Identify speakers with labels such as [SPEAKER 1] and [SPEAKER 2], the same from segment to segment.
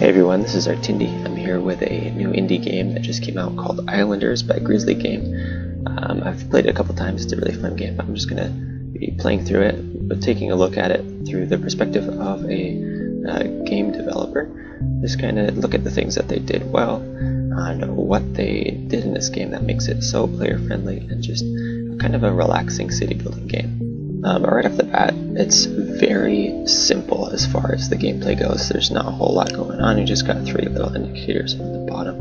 [SPEAKER 1] Hey everyone, this is Artindi. I'm here with a new indie game that just came out called Islanders by Grizzly Games. I've played it a couple times. It's a really fun game. I'm just going to be playing through it, but taking a look at it through the perspective of a game developer. Just kind of look at the things that they did well and what they did in this game that makes it so player friendly and just kind of a relaxing city building game. Right off the bat, it's very simple as far as the gameplay goes. There's not a whole lot going on. You just got 3 little indicators on the bottom.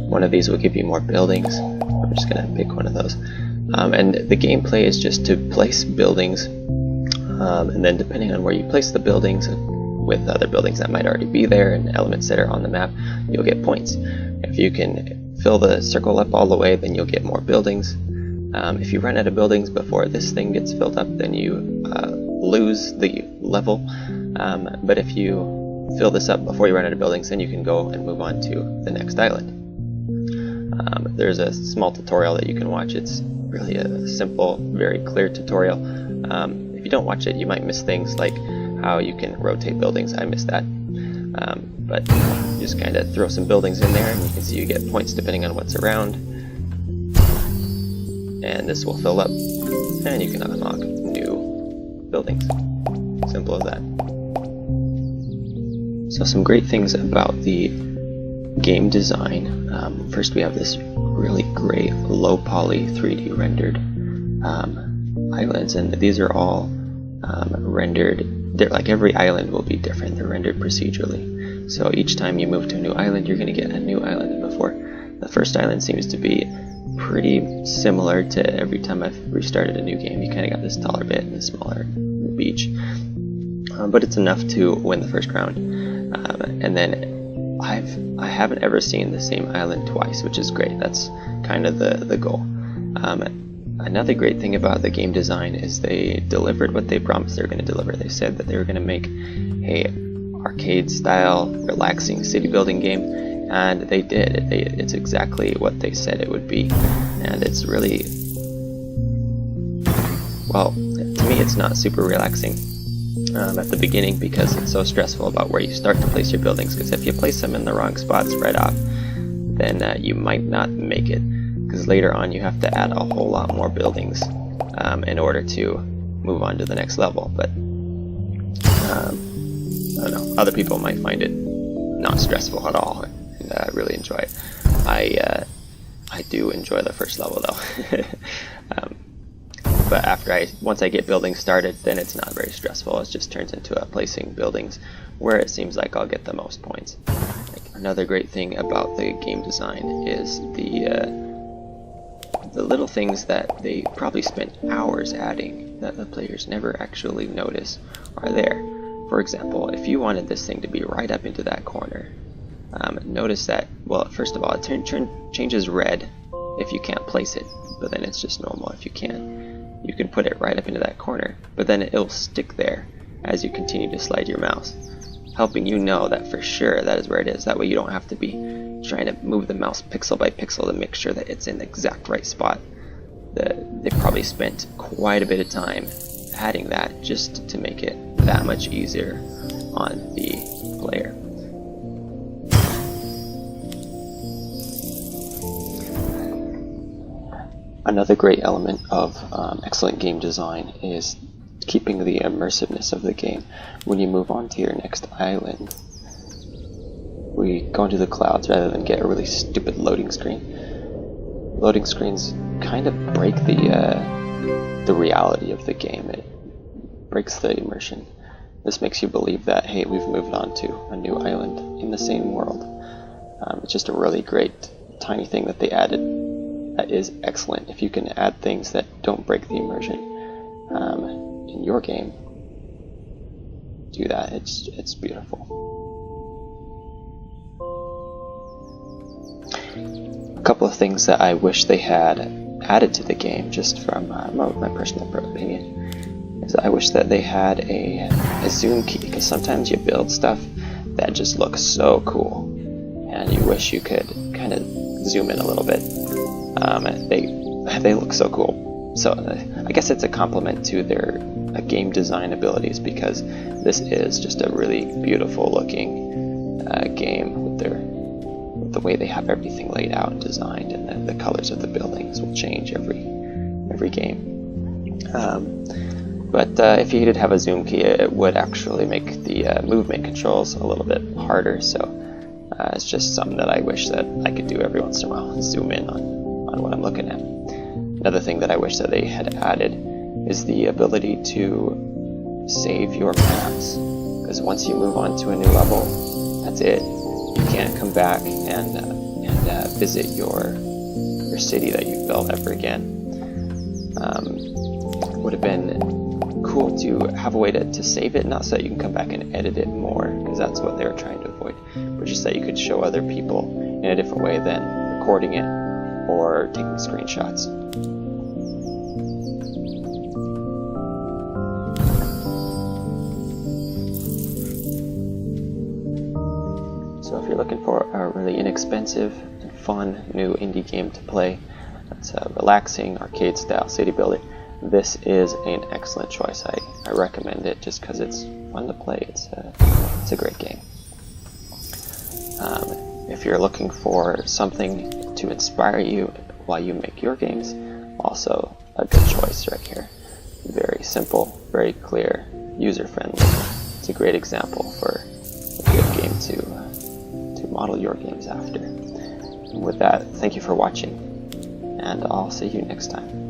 [SPEAKER 1] One of these will give you more buildings. I'm just going to pick one of those. And the gameplay is just to place buildings, and then depending on where you place the buildings with other buildings that might already be there and elements that are on the map, you'll get points. If you can fill the circle up all the way, then you'll get more buildings. If you run out of buildings before this thing gets filled up, then you lose the level. But if you fill this up before you run out of buildings, then you can go and move on to the next island. There's a small tutorial that you can watch. It's really a simple, very clear tutorial. If you don't watch it, you might miss things like how you can rotate buildings. I missed that. But just kind of throw some buildings in there, and you can see you get points depending on what's around. And this will fill up, and you can unlock new buildings. Simple as that. So some great things about the game design. First, we have this really great low poly 3D rendered islands, and these are all rendered. Like every island will be different. They're rendered procedurally. So each time you move to a new island, you're going to get a new island. And before, the first island seems to be pretty similar to every time I've restarted a new game. You kind of got this taller bit and a smaller beach, but it's enough to win the first round. And then I haven't ever seen the same island twice, which is great. That's kind of the goal. Another great thing about the game design is they delivered what they promised they were going to deliver. They said that they were going to make a arcade style relaxing city building game, and they did. It's exactly what they said it would be, and it's really, well, to me it's not super relaxing at the beginning because it's so stressful about where you start to place your buildings, because if you place them in the wrong spots right off, then you might not make it, because later on you have to add a whole lot more buildings in order to move on to the next level. But I don't know, other people might find it not stressful at all and really enjoy it. I do enjoy the first level though. But once I get buildings started, then it's not very stressful. It just turns into placing buildings where it seems like I'll get the most points. Another great thing about the game design is the little things that they probably spent hours adding that the players never actually notice are there. For example, if you wanted this thing to be right up into that corner, notice that, well, first of all, it changes red if you can't place it, but then it's just normal if you can. You can put it right up into that corner, but then it'll stick there as you continue to slide your mouse, helping you know that for sure that is where it is. That way you don't have to be trying to move the mouse pixel by pixel to make sure that it's in the exact right spot. They probably spent quite a bit of time adding that just to make it that much easier on the player. Another great element of excellent game design is keeping the immersiveness of the game. When you move on to your next island, we go into the clouds rather than get a really stupid loading screen. Loading screens kind of break the reality of the game. It breaks the immersion. This makes you believe that, hey, we've moved on to a new island in the same world. It's just a really great tiny thing that they added that is excellent. If you can add things that don't break the immersion in your game, do that. It's beautiful. A couple of things that I wish they had added to the game, just from my personal opinion, is I wish that they had a zoom key, because sometimes you build stuff that just looks so cool, and you wish you could kind of zoom in a little bit. They look so cool. So I guess it's a compliment to their game design abilities, because this is just a really beautiful looking game way they have everything laid out and designed, and then the colors of the buildings will change every game. But if you did have a zoom key, it would actually make the movement controls a little bit harder, so it's just something that I wish that I could do every once in a while, zoom in on what I'm looking at. Another thing that I wish that they had added is the ability to save your maps, because once you move on to a new level, that's it. You can't come back and visit your city that you've built ever again. Would have been cool to have a way to save it, not so that you can come back and edit it more, because that's what they were trying to avoid, but just that you could show other people in a different way than recording it or taking screenshots. So if you're looking for a really inexpensive and fun new indie game to play, that's a relaxing arcade style city builder, this is an excellent choice. I recommend it just because it's fun to play. It's a great game. If you're looking for something to inspire you while you make your games, also a good choice right here. Very simple, very clear, user-friendly. It's a great example for a good game to model your games after. And with that, thank you for watching, and I'll see you next time.